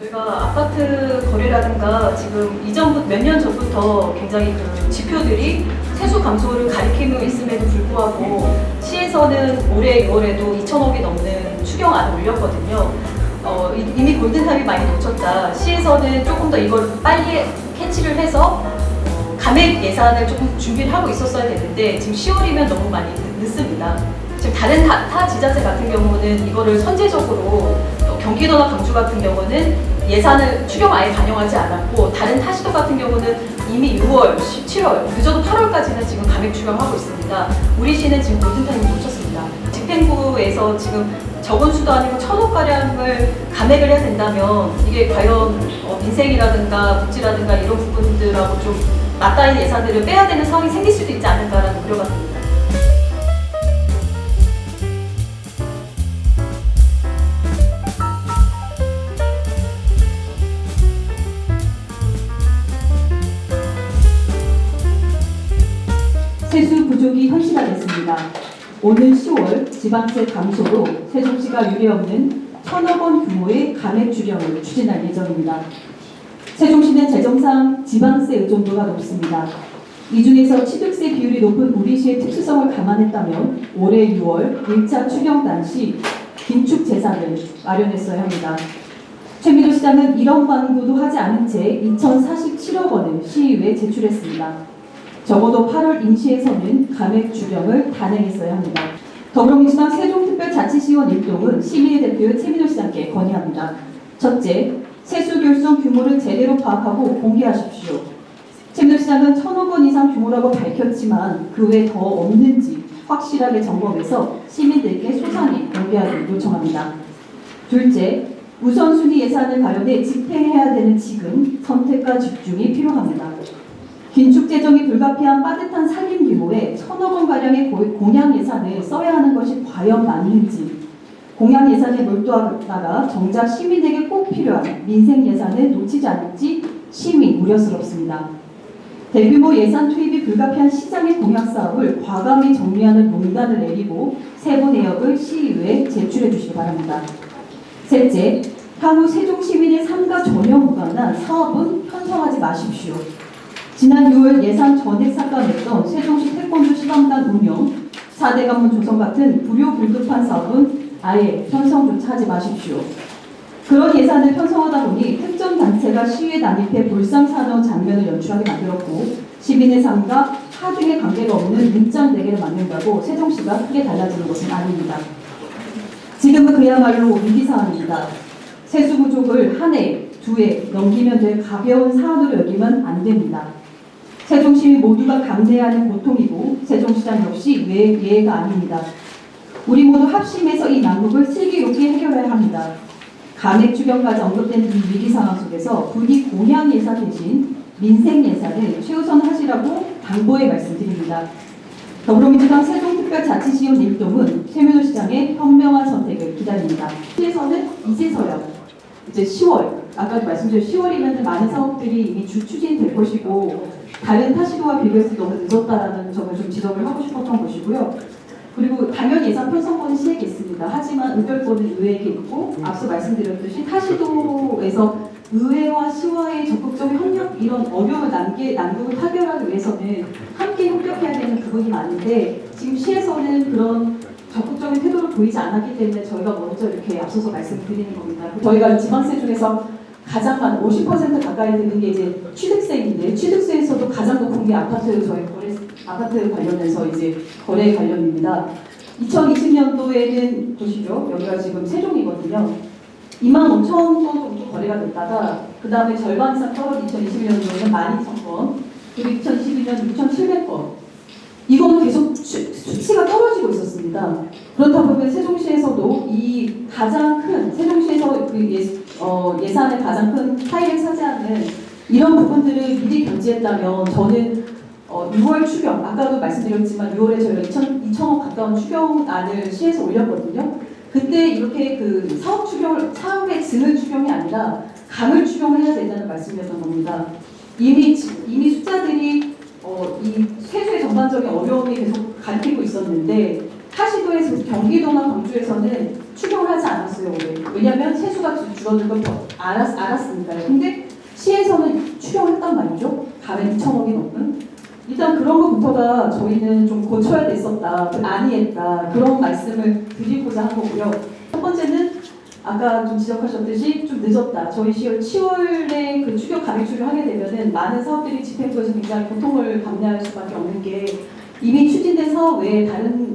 저희가 아파트 거래라든가 지금 이전부터 몇 년 전부터 굉장히 그 지표들이 세수 감소를 가리키고 있음에도 불구하고 시에서는 올해 6월에도 2천억이 넘는 추경안을 올렸거든요. 이미 골든타임이 많이 놓쳤다. 시에서는 조금 더 이걸 빨리 캐치를 해서 감액 예산을 조금 준비를 하고 있었어야 되는데 지금 10월이면 너무 많이 늦습니다. 지금 다른 타 지자체 같은 경우는 이거를 선제적으로 경기도나 광주 같은 경우는 예산을 추경 아예 반영하지 않았고 다른 타시도 같은 경우는 이미 6월, 7월, 늦어도 8월까지는 지금 감액 추경하고 있습니다. 우리 시는 지금 골든타임을 놓쳤습니다. 집행부에서 지금 적은 수도 아니고 1,000억가량을 감액을 해야 된다면 이게 과연 민생이라든가 복지라든가 이런 부분들하고 좀 맞닿아 있는 예산들을 빼야 되는 상황이 생길 수도 있지 않을까라는 우려가 듭니다. 세수 부족이 현실화됐습니다. 오는 10월 지방세 감소로 세종시가 유례없는 1,000억 원 규모의 감액 추경을 추진할 예정입니다. 세종시는 재정상 지방세 의존도가 높습니다. 이 중에서 취득세 비율이 높은 우리시의 특수성을 감안했다면 올해 6월 1차 추경 당시 긴축 재산을 마련했어야 합니다. 최민호 시장은 이런 광고도 하지 않은 채 2,047억 원을 시의회에 제출했습니다. 적어도 8월 임시에서는 감액 추경을 단행했어야 합니다. 더불어민주당 세종특별자치시의원 일동은 시민의 대표 최민호 시장께 건의합니다. 첫째, 세수 결손 규모를 제대로 파악하고 공개하십시오. 최민호 시장은 1,000억 원 이상 규모라고 밝혔지만 그 외에 더 없는지 확실하게 점검해서 시민들께 소상히 공개하기를 요청합니다. 둘째, 우선순위 예산을 마련해 집행해야 되는 지금 선택과 집중이 필요합니다. 긴축 재정이 불가피한 빠듯한 살림 규모에 1,000억 원가량의 공약 예산을 써야 하는 것이 과연 맞는지, 공약 예산에 몰두하다가 정작 시민에게 꼭 필요한 민생 예산을 놓치지 않을지 심히 우려스럽습니다. 대규모 예산 투입이 불가피한 시장의 공약 사업을 과감히 정리하는 농단을 내리고 세부 내역을 시의회에 제출해 주시기 바랍니다. 셋째, 향후 세종 시민의 삶과 전혀 무관한 사업은 편성하지 마십시오. 지난 6월 예산 전액 삭감했던 세종시 태권도 시범단 운영, 4대 관문 조성 같은 불효불급한 사업은 아예 편성조차 하지 마십시오. 그런 예산을 편성하다 보니 특정 단체가 시위에 난입해 불상사정 장면을 연출하게 만들었고 시민의 삶과 하등의 관계가 없는 문장대계를 만든다고 세종시가 크게 달라지는 것은 아닙니다. 지금은 그야말로 위기상황입니다. 세수 부족을 한 해, 두 해 넘기면 될 가벼운 사안으로 여기면 안 됩니다. 세종시민 모두가 감내하는 고통이고 세종시장 역시 예외가 아닙니다. 우리 모두 합심해서 이 난국을 슬기롭게 해결해야 합니다. 감액 추경까지 언급된 이 위기 상황 속에서 부디 공약 예산 대신 민생 예산을 최우선 하시라고 당부의 말씀드립니다. 더불어민주당 세종특별자치시의원 일동은 최민호 시장의 현명한 선택을 기다립니다. 시에서는 이제서야 이제 10월, 아까도 말씀드린 10월이면 많은 사업들이 이미 추진될 것이고 다른 타시도와 비교해서 너무 늦었다라는 점을 좀 지적을 하고 싶었던 것이고요. 그리고 당연히 예산 편성권은 시에게 있습니다. 하지만 의결권은 의회에게 있고 앞서 말씀드렸듯이 타시도에서 의회와 시와의 적극적인 협력 이런 어려운 난국을 타결하기 위해서는 함께 협력해야 되는 부분이 많은데 지금 시에서는 그런 적극적인 태도를 보이지 않았기 때문에 저희가 먼저 이렇게 앞서서 말씀드리는 겁니다. 저희가 지방세 중에서 가장 많은 50% 가까이 되는 게 이제 취득세인데 취득세에서도 가장 높은 게 아파트 아파트 관련해서 이제 거래 관련입니다. 2020년도에는 보시죠. 여기가 지금 세종이거든요. 25,000건 정도 거래가 됐다가 그 다음에 절반 이상 떨어진 2021년도에는 12,000건 그리고 2022년 6,700건 이거는 계속 수치가 떨어지고 있었습니다. 그렇다 보면 세종시에서도 이 가장 큰 세종시에서 그 예산의 가장 큰 파일을 차지하는 이런 부분들을 미리 견지했다면 저는 6월 추경, 아까도 말씀드렸지만 6월에 저희가 2,000억 가까운 추경안을 시에서 올렸거든요. 그때 이렇게 그 사업의 증을 추경이 아니라 감을 추경을 해야 된다는 말씀이었던 겁니다. 이미 숫자들이 이 세수의 전반적인 어려움이 계속 가리키고 있었는데 타시도에서 경기도나 광주에서는 추경을 하지 않았어요, 올해. 왜냐하면 세수가 줄어들 걸 알았으니까요. 근데 시에서는 추경했단 말이죠. 가면 2천억이 넘는. 일단 그런 것부터가 저희는 좀 고쳐야 됐었다, 아니했다, 그런 말씀을 드리고자 한 거고요. 첫 번째는 아까 좀 지적하셨듯이 좀 늦었다. 저희 10월에 그 추경 가액 추경을 하게 되면은 많은 사업들이 집행부에서 굉장히 고통을 감내할 수밖에 없는 게 이미 추진된 사업 외에 다른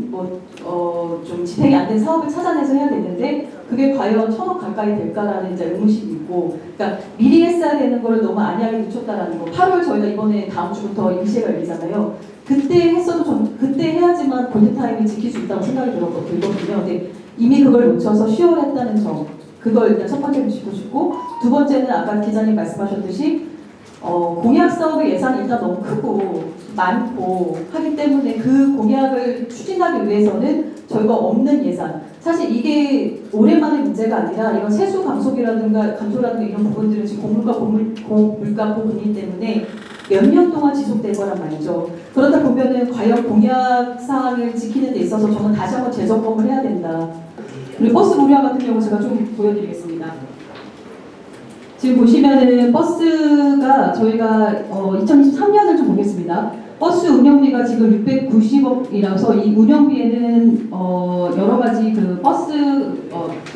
좀 집행이 안 된 사업을 찾아내서 해야 되는데 그게 과연 1,000억 가까이 될까라는 이제 의무심이 있고, 그러니까 미리 했어야 되는 거를 너무 안이하게 늦췄다라는 거. 8월 저희가 이번에 다음 주부터 임시회가 열리잖아요. 그때 했어도 그때 해야지만 골든타임을 지킬 수 있다고 생각이 들거든요. 근데 이미 그걸 놓쳐서 10월 했다는 점, 그걸 일단 첫 번째로 짚고 싶고, 두 번째는 아까 기자님 말씀하셨듯이 공약 사업의 예산이 일단 너무 크고 많고 하기 때문에 그 공약을 추진하기 위해서는 저희가 없는 예산, 사실 이게 올해만의 문제가 아니라 이런 세수 감소라든가 이런 부분들은 지금 고물가 고금리 때문에 몇 년 동안 지속될 거란 말이죠. 그러다 보면은 과연 공약 사항을 지키는 데 있어서 저는 다시 한번 재점검을 해야 된다. 그리고 버스 무료 같은 경우 제가 좀 보여드리겠습니다. 지금 보시면은 버스가 저희가 2023년을 좀 보겠습니다. 버스 운영비가 지금 690억이라서 이 운영비에는 여러 가지 그 버스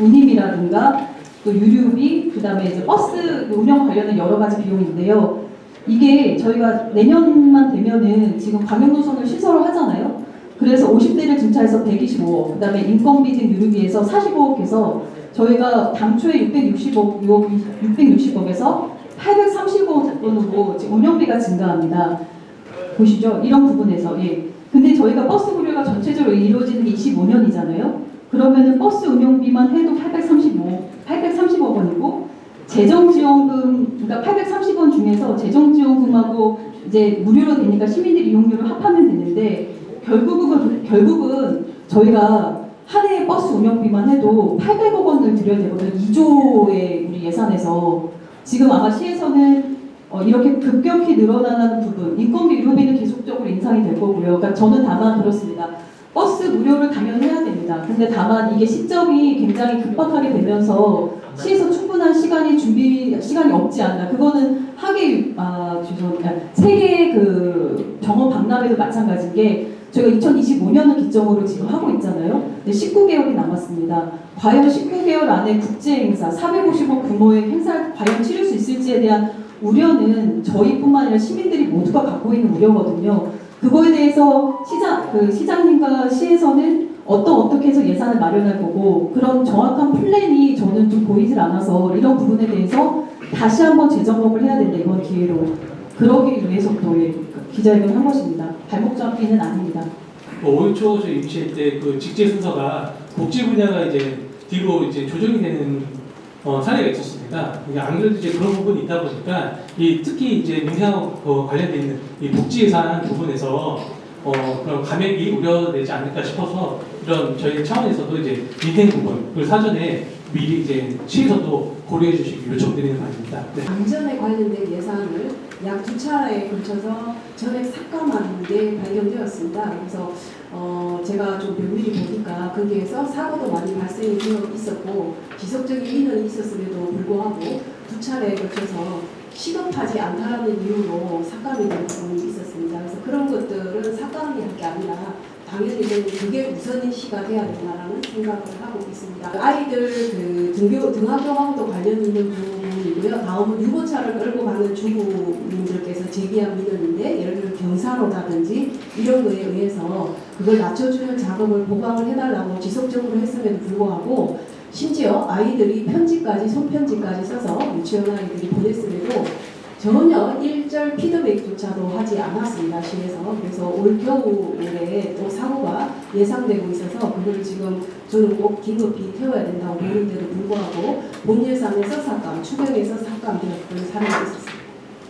운임이라든가 또 유류비, 그다음에 이제 버스 운영 관련된 여러 가지 비용인데요. 이게 저희가 내년만 되면은 지금 광역노선을 신설을 하잖아요. 그래서 50대를 증차해서 125억, 그다음에 인건비 등 유류비에서 45억 해서 저희가 당초에 660억에서 830억으로 지금 운영비가 증가합니다. 보시죠. 이런 부분에서. 예. 근데 저희가 버스 무료가 전체적으로 이루어지는 게 25년이잖아요. 그러면은 버스 운영비만 해도 830억 원이고, 재정지원금, 그러니까 830원 중에서 재정지원금하고 이제 무료로 되니까 시민들이 이용료를 합하면 되는데, 결국은 저희가 한 해 버스 운영비만 해도 800억 원을 들여야 되거든요. 2조의 우리 예산에서. 지금 아마 시에서는 이렇게 급격히 늘어나는 부분, 인건비, 유류비는 계속적으로 인상이 될 거고요. 그러니까 저는 다만 그렇습니다. 버스 무료를 당연히 해야 됩니다. 근데 다만 이게 시점이 굉장히 급박하게 되면서 시에서 충분한 시간이 없지 않나. 그거는 세계 그 정원 박람회도 마찬가지인 게 저희가 2025년을 기점으로 지금 하고 있잖아요. 근데 19개월이 남았습니다. 과연 19개월 안에 국제 행사, 450억 규모의 행사를 과연 치를 수 있을지에 대한 우려는 저희뿐만 아니라 시민들이 모두가 갖고 있는 우려거든요. 그거에 대해서 시장님과 시에서는 어떻게 해서 예산을 마련할 거고, 그런 정확한 플랜이 저는 좀 보이질 않아서 이런 부분에 대해서 다시 한번 재점검을 해야 된다, 이번 기회로. 그러기 위해서 또 기자회견을 한 것입니다. 발목 잡기는 아닙니다. 5월 초 저희 임시회 때 그 직제 순서가 복지 분야가 이제 뒤로 이제 조정이 되는 사례가 있었습니다. 안 그래도 이제 그런 부분이 있다 보니까 특히 이제 민생하고 관련돼 있는 이 복지 예산 부분에서 그런 감액이 우려되지 않을까 싶어서 이런 저희 차원에서도 이제 민생 부분을 사전에 미리 이제 시에서도 고려해 주시기 요청드리는 바입니다. 네. 안전에 관련된 예산을 약 2차례에 걸쳐서 전액 삭감하는 게 발견되었습니다. 그래서 제가 좀 면밀히 보니까 거기에서 사고도 많이 발생이 되어 있었고 지속적인 인원이 있었음에도 불구하고 2차례에 걸쳐서 시급하지 않다라는 이유로 삭감이 된 부분이 있었습니다. 그래서 그런 것들은 삭감이 할 게 아니라 당연히 그게 우선시가 돼야 된다라는 생각을 하고 있습니다. 아이들 등하교하고도 관련 있는 부분이고요. 다음은 유모차를 끌고 가는 주부님들께서 제기한 민원인데, 예를 들어 경사로라든지 이런 거에 의해서 그걸 낮춰주는 작업을 보강을 해달라고 지속적으로 했음에도 불구하고, 심지어 아이들이 손편지까지 써서 유치원 아이들이 보냈음에도 전혀 일절 피드백조차도 하지 않았습니다, 시에서. 그래서 올 겨울에 또 사고가 예상되고 있어서 그걸 지금 저는 꼭 긴급히 태워야 된다고 보는데도 불구하고 본 예산에서 삭감, 추경에서 삭감되었던 사례가 있었습니다.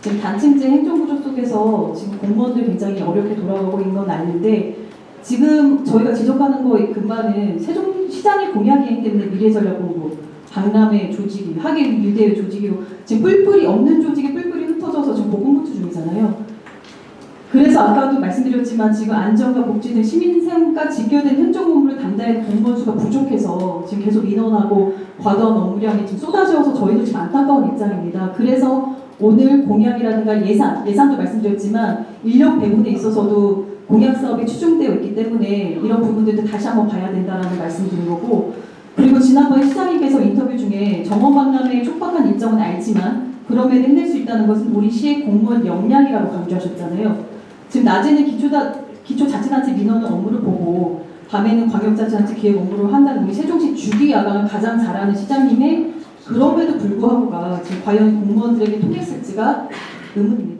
지금 단층제 행정구조 속에서 지금 공무원들 굉장히 어렵게 돌아가고 있는 건 아닌데, 지금 저희가 지적하는 거의 근반은 세종시장의 공약이기 때문에 미래전략본부, 박람회 조직이, 하계유대회 조직이로 지금 없는 조직이 뿔뿔이 흩어져서 지금 고군분투 중이잖아요. 그래서 아까도 말씀드렸지만 지금 안전과 복지 등 시민생활과 직결된 행정 업무를 담당할 공무원 수가 부족해서 지금 계속 인원하고 과도한 업무량이 지금 쏟아져서 저희도 지금 안타까운 입장입니다. 그래서 오늘 공약이라든가 예산도 말씀드렸지만 인력 배분에 있어서도 공약 사업이 추진되어 있기 때문에 이런 부분들도 다시 한번 봐야 된다라는 말씀드린 거고, 그리고 지난번에 시장님께서 인터뷰 중에 정원 박람회의 촉박한 일정은 알지만 그럼에도 해낼 수 있다는 것은 우리 시의 공무원 역량이라고 강조하셨잖아요. 지금 낮에는 기초자치단체 민원의 업무를 보고 밤에는 광역자치단체 기획 업무를 한다는 우리 세종시 주기 야간을 가장 잘하는 시장님의 그럼에도 불구하고가 지금 과연 공무원들에게 통했을지가 의문입니다.